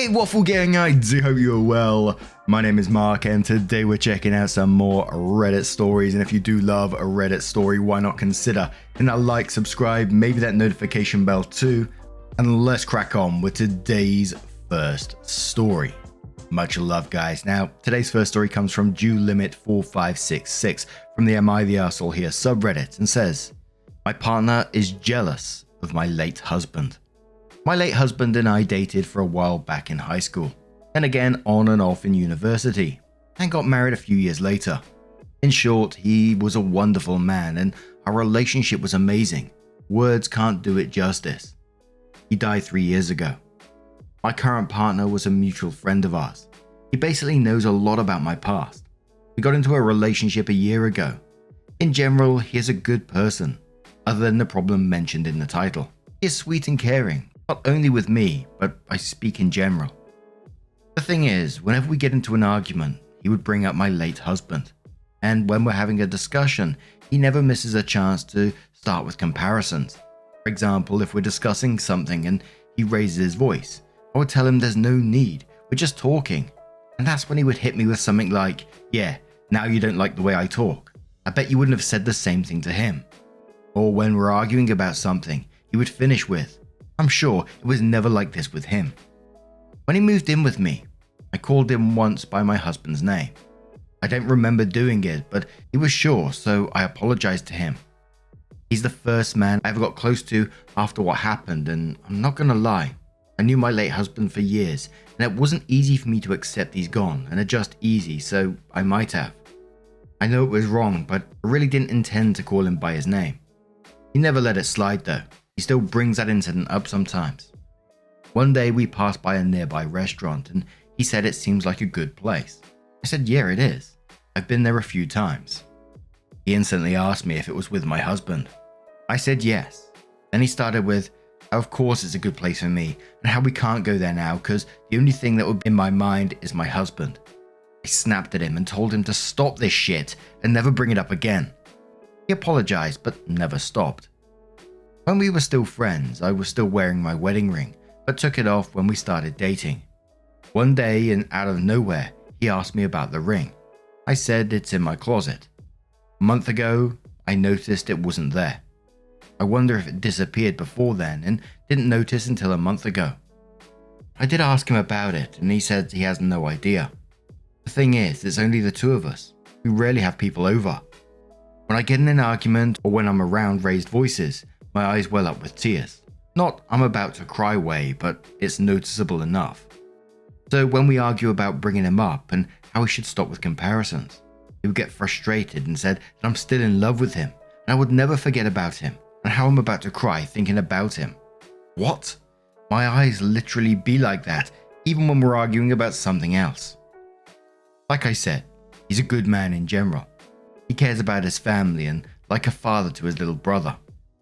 Hey Waffle Gang, I do hope you're well. My name is Mark and today we're checking out some more Reddit stories, and if you do love a Reddit story, why not consider hitting that like, subscribe, maybe that notification bell too, and let's crack on with today's first story. Much love guys. Now, today's first story comes from DewLimit4566 from the Am I the Arsehole Here subreddit and says, my partner is jealous of my late husband. My late husband and I dated for a while back in high school, and again on and off in university, and got married a few years later. In short, he was a wonderful man and our relationship was amazing. Words can't do it justice. He died 3 years ago. My current partner was a mutual friend of ours. He basically knows a lot about my past. We got into a relationship a year ago. In general, he is a good person, other than the problem mentioned in the title. He is sweet and caring. Not only with me, but I speak in general. The thing is, whenever we get into an argument, he would bring up my late husband. And when we're having a discussion, he never misses a chance to start with comparisons. For example, if we're discussing something and he raises his voice, I would tell him there's no need, we're just talking. And that's when he would hit me with something like, yeah, now you don't like the way I talk. I bet you wouldn't have said the same thing to him. Or when we're arguing about something, he would finish with, I'm sure it was never like this with him. When he moved in with me, I called him once by my husband's name. I don't remember doing it, but he was sure, so I apologized to him. He's the first man I ever got close to after what happened, and I'm not gonna lie, I knew my late husband for years, and it wasn't easy for me to accept he's gone and adjust easy, so I might have. I know it was wrong, but I really didn't intend to call him by his name. He never let it slide though. He still brings that incident up sometimes. One day we passed by a nearby restaurant and he said it seems like a good place. I said, yeah, it is. I've been there a few times. He instantly asked me if it was with my husband. I said yes. Then he started with, of course it's a good place for me and how we can't go there now because the only thing that would be in my mind is my husband. I snapped at him and told him to stop this shit and never bring it up again. He apologized but never stopped. When we were still friends, I was still wearing my wedding ring, but took it off when we started dating. One day and out of nowhere, he asked me about the ring. I said it's in my closet. A month ago, I noticed it wasn't there. I wonder if it disappeared before then and didn't notice until a month ago. I did ask him about it and he said he has no idea. The thing is, it's only the two of us. We rarely have people over. When I get in an argument or when I'm around raised voices, my eyes well up with tears. Not I'm about to cry way, but it's noticeable enough. So when we argue about bringing him up and how he should stop with comparisons, he would get frustrated and said that I'm still in love with him and I would never forget about him and how I'm about to cry thinking about him. What? My eyes literally be like that even when we're arguing about something else. Like I said, he's a good man in general. He cares about his family and like a father to his little brother.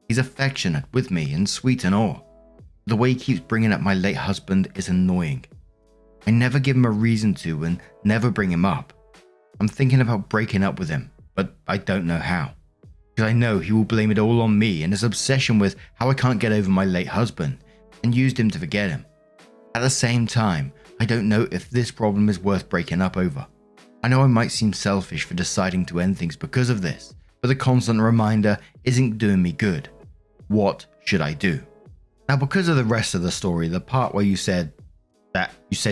He's affectionate with me and sweet and all. The way he keeps bringing up my late husband is annoying. I never give him a reason to and never bring him up. I'm thinking about breaking up with him, but I don't know how. Because I know he will blame it all on me and his obsession with how I can't get over my late husband and used him to forget him. At the same time, I don't know if this problem is worth breaking up over. I know I might seem selfish for deciding to end things because of this, but the constant reminder isn't doing me good. What should I do? Now, because of the rest of the story, the part where you said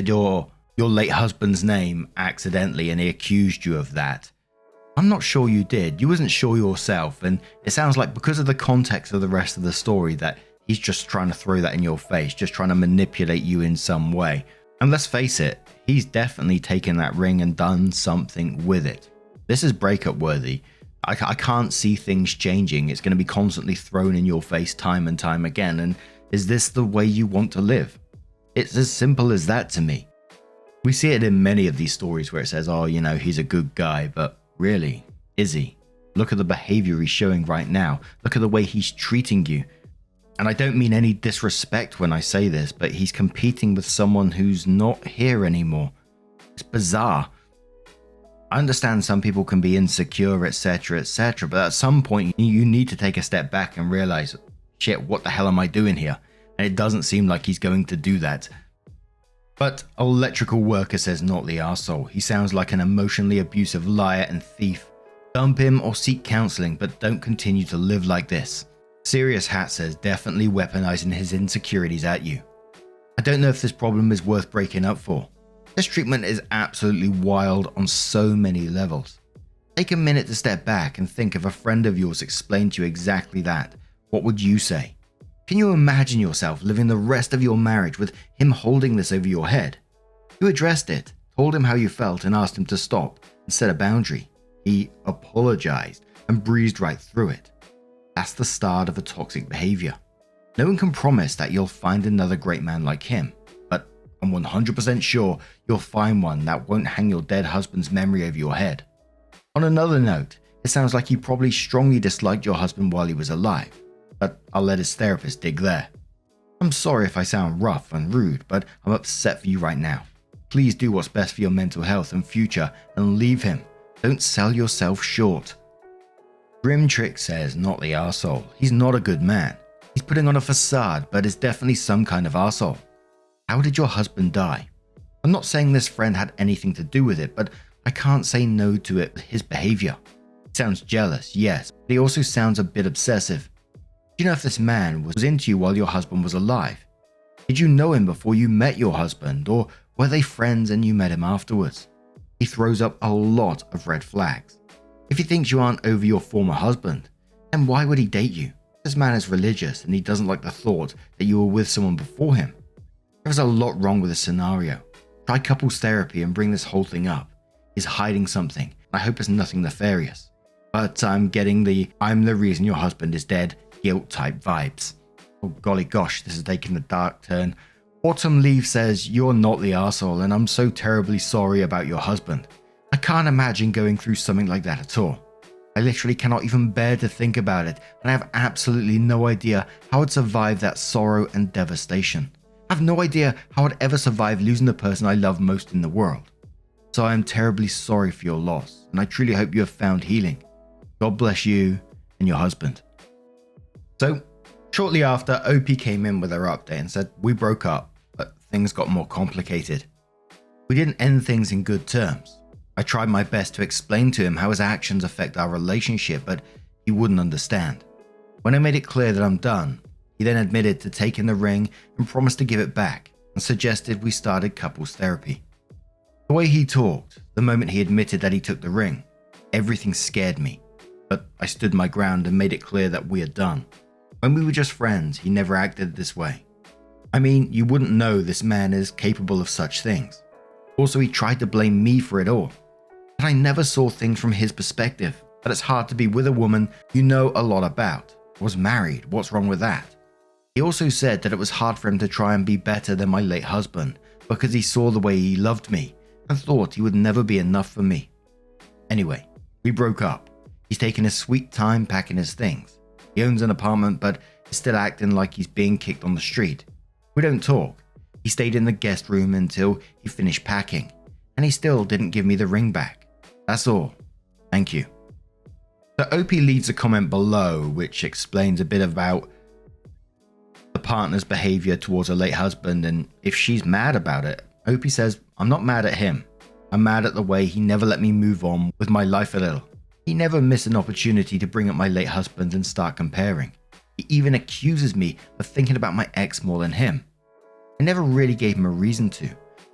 your late husband's name accidentally and he accused you of that, I'm not sure you did. You wasn't sure yourself, and it sounds like because of the context of the rest of the story that he's just trying to throw that in your face, just trying to manipulate you in some way. And let's face it, he's definitely taken that ring and done something with it. This is breakup worthy. I can't see things changing. It's going to be constantly thrown in your face time and time again. And is this the way you want to live? It's as simple as that to me. We see it in many of these stories where it says, oh, you know, he's a good guy, but really, is he? Look at the behavior he's showing right now. Look at the way he's treating you. And I don't mean any disrespect when I say this, but he's competing with someone who's not here anymore. It's bizarre. I understand some people can be insecure, etc., but at some point you need to take a step back and realize, shit, what the hell am I doing here? And it doesn't seem like he's going to do that. But electrical worker says not the arsehole. He sounds like an emotionally abusive liar and thief. Dump him or seek counseling, but don't continue to live like this. Serious Hat says definitely weaponizing his insecurities at you. I don't know if this problem is worth breaking up for. This treatment is absolutely wild on so many levels. Take a minute to step back and think if a friend of yours explained to you exactly that. What would you say? Can you imagine yourself living the rest of your marriage with him holding this over your head? You addressed it, told him how you felt and asked him to stop and set a boundary. He apologized and breezed right through it. That's the start of a toxic behavior. No one can promise that you'll find another great man like him, but I'm 100% sure you'll find one that won't hang your dead husband's memory over your head. On another note, it sounds like you probably strongly disliked your husband while he was alive, but I'll let his therapist dig there. I'm sorry if I sound rough and rude, but I'm upset for you right now. Please do what's best for your mental health and future and leave him. Don't sell yourself short. Grim Trick says not the arsehole. He's not a good man. He's putting on a facade, but is definitely some kind of arsehole. How did your husband die? I'm not saying this friend had anything to do with it, but I can't say no to it with his behavior. He sounds jealous, yes, but he also sounds a bit obsessive. Do you know if this man was into you while your husband was alive? Did you know him before you met your husband, or were they friends and you met him afterwards? He throws up a lot of red flags. If he thinks you aren't over your former husband, then why would he date you? This man is religious and he doesn't like the thought that you were with someone before him. There's a lot wrong with this scenario. Try couples therapy and bring this whole thing up. He's hiding something. I hope it's nothing nefarious. But I'm getting the "I'm the reason your husband is dead" guilt type vibes. Oh golly gosh, this is taking a dark turn. Autumn Leaf says, "You're not the arsehole and I'm so terribly sorry about your husband. I can't imagine going through something like that at all. I literally cannot even bear to think about it, and I have absolutely no idea how I'd survive that sorrow and devastation. I have no idea how I'd ever survive losing the person I love most in the world. So I am terribly sorry for your loss, and I truly hope you have found healing. God bless you and your husband." So, shortly after, OP came in with her update and said, "We broke up, but things got more complicated. We didn't end things in good terms. I tried my best to explain to him how his actions affect our relationship, but he wouldn't understand. When I made it clear that I'm done, he then admitted to taking the ring and promised to give it back and suggested we started couples therapy. The way he talked, the moment he admitted that he took the ring, everything scared me, but I stood my ground and made it clear that we are done. When we were just friends, he never acted this way. I mean, you wouldn't know this man is capable of such things. Also, he tried to blame me for it all. But I never saw things from his perspective, that it's hard to be with a woman you know a lot about, was married, what's wrong with that? He also said that it was hard for him to try and be better than my late husband because he saw the way he loved me and thought he would never be enough for me. Anyway, we broke up. He's taking his sweet time packing his things. He owns an apartment but is still acting like he's being kicked on the street. We don't talk. He stayed in the guest room until he finished packing, and he still didn't give me the ring back. That's all. Thank you." So OP leaves a comment below which explains a bit about the partner's behavior towards her late husband, and if she's mad about it, OP says, "I'm not mad at him. I'm mad at the way he never let me move on with my life a little. He never missed an opportunity to bring up my late husband and start comparing. He even accuses me of thinking about my ex more than him. I never really gave him a reason to.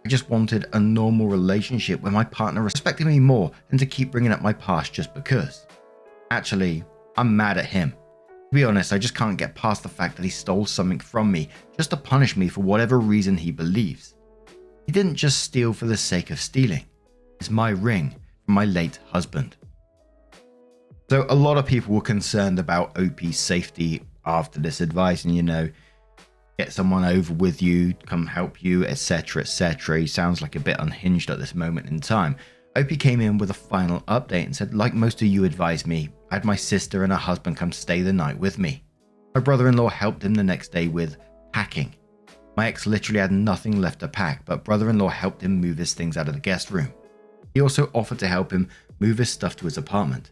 I just wanted a normal relationship where my partner respected me more than to keep bringing up my past just because. Actually, I'm mad at him. To be honest, I just can't get past the fact that he stole something from me just to punish me for whatever reason he believes. He didn't just steal for the sake of stealing. It's my ring from my late husband." So a lot of people were concerned about OP's safety after this advice and, get someone over with you, come help you, etc, etc. He sounds like a bit unhinged at this moment in time. OP came in with a final update and said, "Like most of you advised me, I had my sister and her husband come stay the night with me. My brother-in-law helped him the next day with packing. My ex literally had nothing left to pack, but brother-in-law helped him move his things out of the guest room. He also offered to help him move his stuff to his apartment.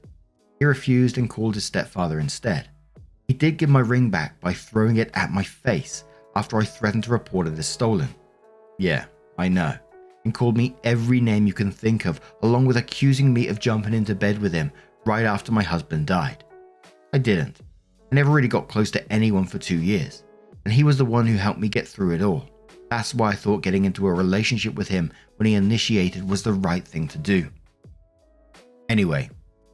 He refused and called his stepfather instead. He did give my ring back by throwing it at my face after I threatened to report it as stolen. Yeah, I know, and called me every name you can think of, along with accusing me of jumping into bed with him right after my husband died. I didn't. I never really got close to anyone for 2 years, and he was the one who helped me get through it all. That's why I thought getting into a relationship with him when he initiated was the right thing to do. Anyway,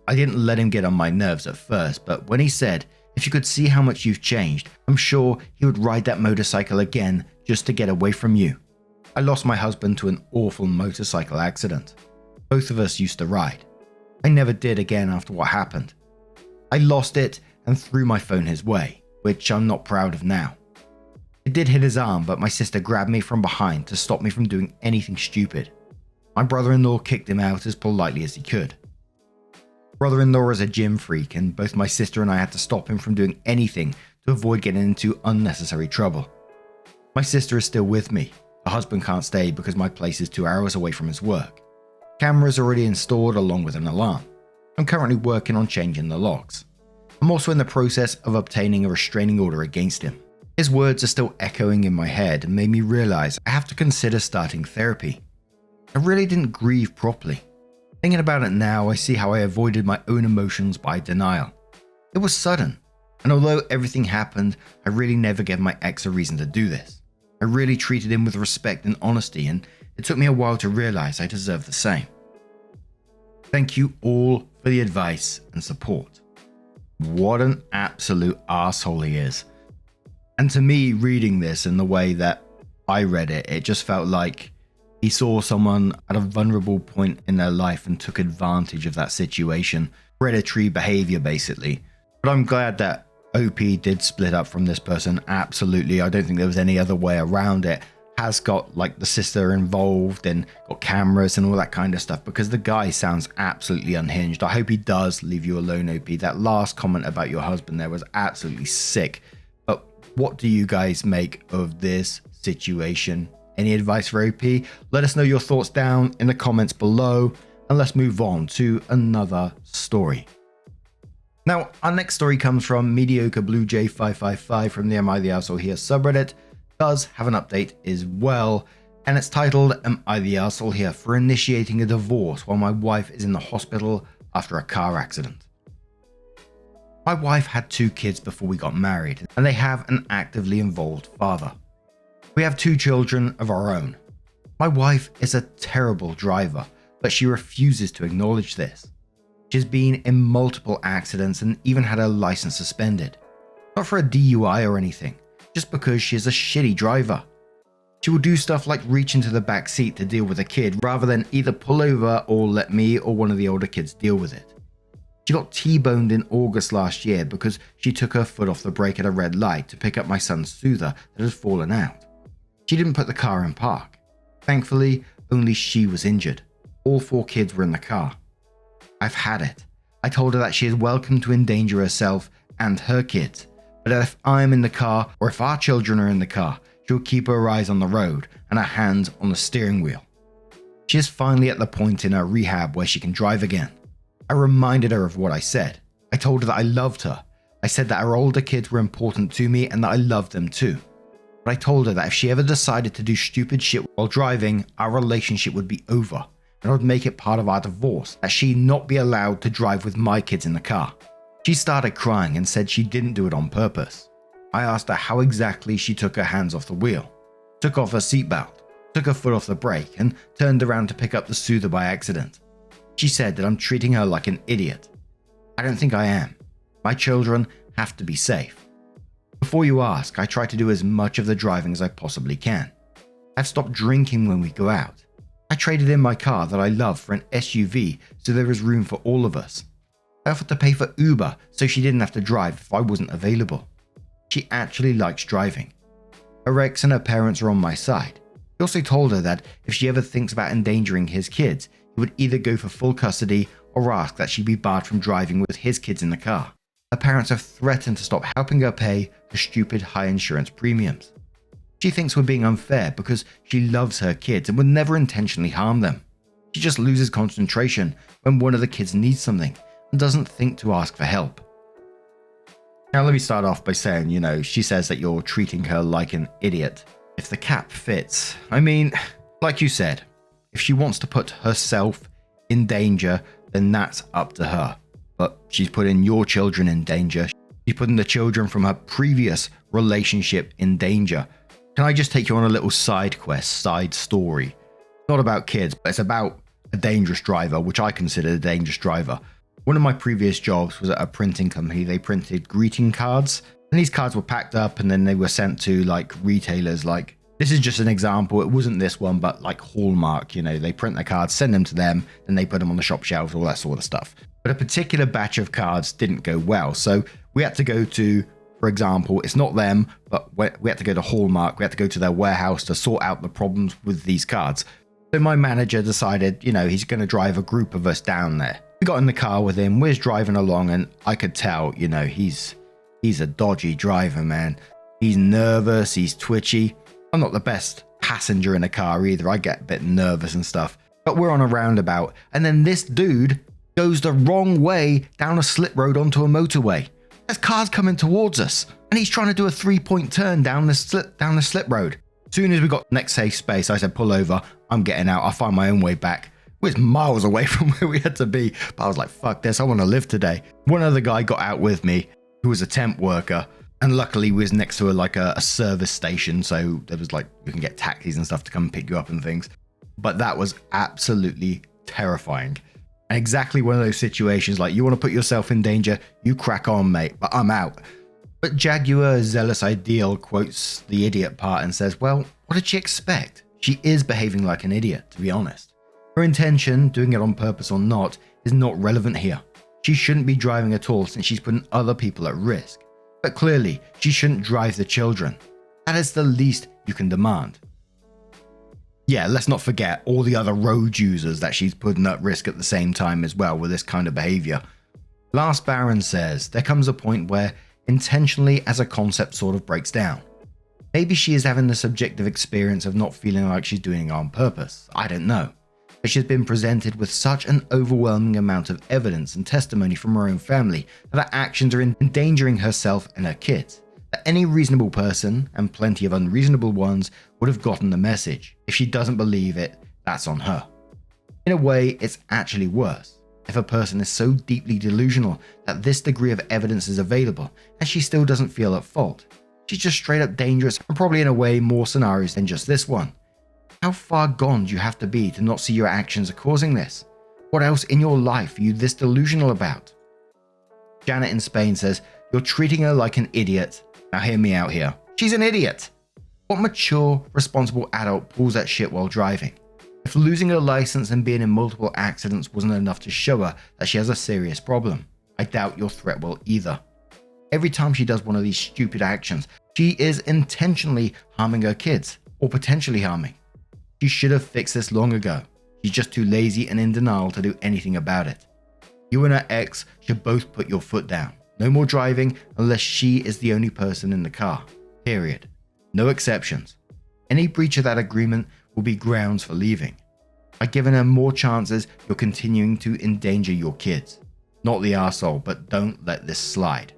I didn't let him get on my nerves at first, but when he said, "If you could see how much you've changed, I'm sure he would ride that motorcycle again just to get away from you." I lost my husband to an awful motorcycle accident. Both of us used to ride. I never did again after what happened. I lost it and threw my phone his way, which I'm not proud of now. It did hit his arm, but my sister grabbed me from behind to stop me from doing anything stupid. My brother-in-law kicked him out as politely as he could. Brother-in-law is a gym freak, and both my sister and I had to stop him from doing anything to avoid getting into unnecessary trouble. My sister is still with me. Her husband can't stay because my place is 2 hours away from his work. Cameras are already installed along with an alarm. I'm currently working on changing the locks. I'm also in the process of obtaining a restraining order against him. His words are still echoing in my head and made me realize I have to consider starting therapy. I really didn't grieve properly. Thinking about it now, I see how I avoided my own emotions by denial. It was sudden, and although everything happened, I really never gave my ex a reason to do this. I really treated him with respect and honesty, and it took me a while to realize I deserve the same. Thank you all for the advice and support. What an absolute asshole he is. And to me, reading this in the way that I read it, it just felt like he saw someone at a vulnerable point in their life and took advantage of that situation. Predatory behavior, basically. But I'm glad that OP did split up from this person. Absolutely. I don't think there was any other way around it. Has got like the sister involved and got cameras and all that kind of stuff, because the guy sounds absolutely unhinged. I hope he does leave you alone, OP. That last comment about your husband there was absolutely sick. But what do you guys make of this situation? Any advice for OP? Let us know your thoughts down in the comments below, and let's move on to another story. Now, our next story comes from Mediocre Blue J 555 from the Am I the Arsehole Here subreddit. Does have an update as well, and it's titled "Am I the Arsehole Here for initiating a divorce while my wife is in the hospital after a car accident?" My wife had 2 kids before we got married, and they have an actively involved father. We have 2 children of our own. My wife is a terrible driver, but she refuses to acknowledge this. She's been in multiple accidents and even had her license suspended. Not for a DUI or anything, just because she is a shitty driver. She will do stuff like reach into the back seat to deal with a kid rather than either pull over or let me or one of the older kids deal with it. She got T-boned in August last year because she took her foot off the brake at a red light to pick up my son's soother that had fallen out. She didn't put the car in park. Thankfully, only she was injured. All 4 kids were in the car. I've had it. I told her that she is welcome to endanger herself and her kids, but that if I'm in the car or if our children are in the car, she'll keep her eyes on the road and her hands on the steering wheel. She is finally at the point in her rehab where she can drive again. I reminded her of what I said. I told her that I loved her. I said that our older kids were important to me and that I loved them too. But I told her that if she ever decided to do stupid shit while driving, our relationship would be over, and I would make it part of our divorce that she not be allowed to drive with my kids in the car. She started crying and said she didn't do it on purpose. I asked her how exactly she took her hands off the wheel, took off her seatbelt, took her foot off the brake, and turned around to pick up the soother by accident. She said that I'm treating her like an idiot. I don't think I am. My children have to be safe. Before you ask, I try to do as much of the driving as I possibly can. I've stopped drinking when we go out. I traded in my car that I love for an SUV so there is room for all of us. I offered to pay for Uber so she didn't have to drive if I wasn't available. She actually likes driving. Her ex and her parents are on my side. He also told her that if she ever thinks about endangering his kids, he would either go for full custody or ask that she be barred from driving with his kids in the car. Her parents have threatened to stop helping her pay the stupid high insurance premiums. She thinks we're being unfair because she loves her kids and would never intentionally harm them. She just loses concentration when one of the kids needs something and doesn't think to ask for help. Now let me start off by saying, she says that you're treating her like an idiot. If the cap fits, I mean, Like you said, if she wants to put herself in danger, then that's up to her. But she's putting your children in danger. She's putting the children from her previous relationship in danger. Can I just take you on a little side quest, side story? Not about kids, but it's about a dangerous driver, which I consider a dangerous driver. One of my previous jobs was at a printing company. They printed greeting cards, and these cards were packed up and then they were sent to like retailers. Like, this is just an example. It wasn't this one, but like Hallmark, you know, they print their cards, send them to them, then they put them on the shop shelves, all that sort of stuff. But a particular batch of cards didn't go well. So we had to go to, for example, it's not them, but we had to go to Hallmark. We had to go to their warehouse to sort out the problems with these cards. So my manager decided, you know, he's going to drive a group of us down there. We got in the car with him. We was driving along, and I could tell, you know, he's a dodgy driver, man. He's nervous. He's twitchy. I'm not the best passenger in a car either. I get a bit nervous and stuff. But we're on a roundabout, and then this dude goes the wrong way down a slip road onto a motorway. There's cars coming towards us, and he's trying to do a 3-point turn down the slip road. As soon as we got next safe space, I said, pull over. I'm getting out. I'll find my own way back. We was miles away from where we had to be, but I was like, fuck this. I want to live today. One other guy got out with me who was a temp worker, and luckily we was next to a service station, so there was like, you can get taxis and stuff to come pick you up and things. But that was absolutely terrifying. And exactly one of those situations, like, you want to put yourself in danger, you crack on, mate, but I'm out. But Jaguar Zealous Ideal quotes the idiot part and says, well, what did she expect? She is behaving like an idiot, to be honest. Her intention, doing it on purpose or not, is not relevant here. She shouldn't be driving at all since she's putting other people at risk. But clearly, she shouldn't drive the children. That is the least you can demand. Yeah, let's not forget all the other road users that she's putting at risk at the same time as well with this kind of behavior. Last Baron says there comes a point where intentionally as a concept sort of breaks down. Maybe she is having the subjective experience of not feeling like she's doing it on purpose. I don't know. But she's been presented with such an overwhelming amount of evidence and testimony from her own family that her actions are endangering herself and her kids. That any reasonable person, and plenty of unreasonable ones, would have gotten the message. If she doesn't believe it, that's on her. In a way, it's actually worse. If a person is so deeply delusional that this degree of evidence is available and she still doesn't feel at fault, she's just straight up dangerous, and probably in a way more scenarios than just this one. How far gone do you have to be to not see your actions are causing this? What else in your life are you this delusional about? Janet in Spain says, you're treating her like an idiot. Now hear me out here. She's an idiot. What mature, responsible adult pulls that shit while driving? If losing her license and being in multiple accidents wasn't enough to show her that she has a serious problem, I doubt your threat will either. Every time she does one of these stupid actions, she is intentionally harming her kids, or potentially harming. She should have fixed this long ago. She's just too lazy and in denial to do anything about it. You and her ex should both put your foot down. No more driving unless she is the only person in the car. Period. No exceptions. Any breach of that agreement will be grounds for leaving. By giving her more chances, you're continuing to endanger your kids. Not the arsehole, but don't let this slide.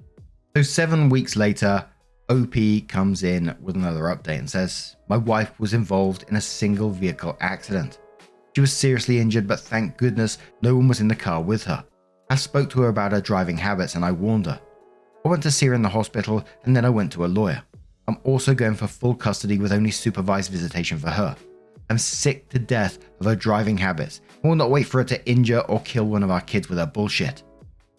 So 7 weeks later, OP comes in with another update and says, my wife was involved in a single vehicle accident. She was seriously injured, but thank goodness no one was in the car with her. I spoke to her about her driving habits and I warned her. I went to see her in the hospital and then I went to a lawyer. I'm also going for full custody with only supervised visitation for her. I'm sick to death of her driving habits and will not wait for her to injure or kill one of our kids with her bullshit.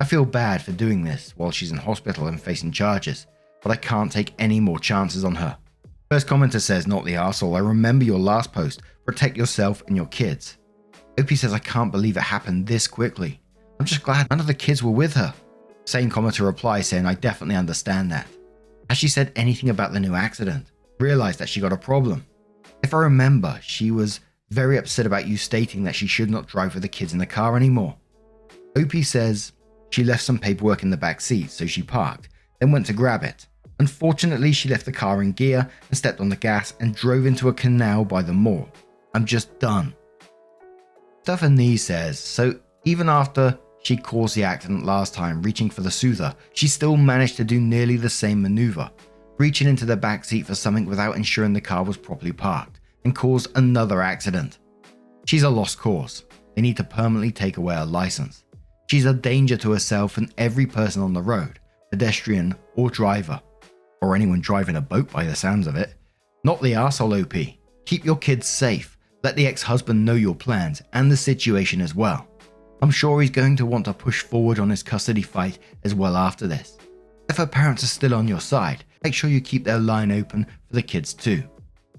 I feel bad for doing this while she's in hospital and facing charges, but I can't take any more chances on her. First commenter says, not the arsehole, I remember your last post, protect yourself and your kids. OP says, I can't believe it happened this quickly. I'm just glad none of the kids were with her. Same commenter replies saying, I definitely understand that. Has she said anything about the new accident? Realized that she got a problem. If I remember, she was very upset about you stating that she should not drive with the kids in the car anymore. OP says she left some paperwork in the back seat, so she parked, then went to grab it. Unfortunately, she left the car in gear and stepped on the gas and drove into a canal by the mall. I'm just done. Stephanie says, so even after she caused the accident last time reaching for the soother, she still managed to do nearly the same maneuver, reaching into the back seat for something without ensuring the car was properly parked and cause another accident. She's a lost cause. They need to permanently take away her license. She's a danger to herself and every person on the road, pedestrian or driver. Or anyone driving a boat by the sounds of it. Not the arsehole OP. Keep your kids safe. Let the ex-husband know your plans and the situation as well. I'm sure he's going to want to push forward on his custody fight as well after this. If her parents are still on your side, make sure you keep their line open for the kids too.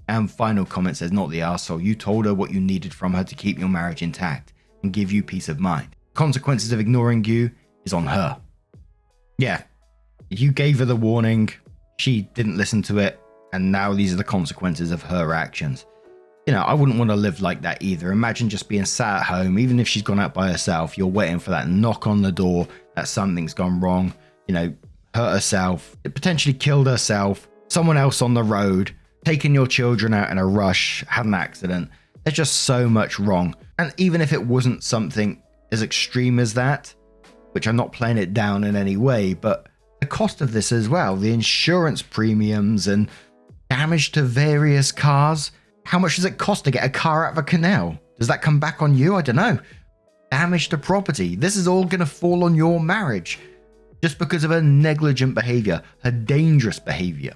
And final comment says, not the arsehole. You told her what you needed from her to keep your marriage intact and give you peace of mind. Consequences of ignoring you is on her. Yeah, you gave her the warning, she didn't listen to it, and now these are the consequences of her actions. You know, I wouldn't want to live like that either. Imagine just being sat at home, even if she's gone out by herself, you're waiting for that knock on the door that something's gone wrong, you know, hurt herself, potentially killed herself, someone else on the road, taking your children out in a rush, had an accident. There's just so much wrong. And even if it wasn't something as extreme as that, which I'm not playing it down in any way, but the cost of this as well, the insurance premiums and damage to various cars. How much does it cost to get a car out of a canal? Does that come back on you? I don't know. Damage to property. This is all going to fall on your marriage just because of her negligent behavior, her dangerous behavior.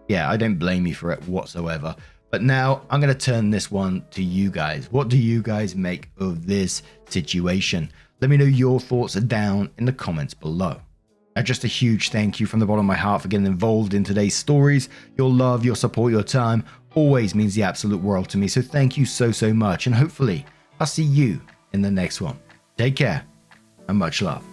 Yeah, I don't blame you for it whatsoever. But now I'm going to turn this one to you guys. What do you guys make of this situation? Let me know your thoughts down in the comments below. And just a huge thank you from the bottom of my heart for getting involved in today's stories. Your love, your support, your time always means the absolute world to me. So thank you so much. And hopefully I'll see you in the next one. Take care and much love.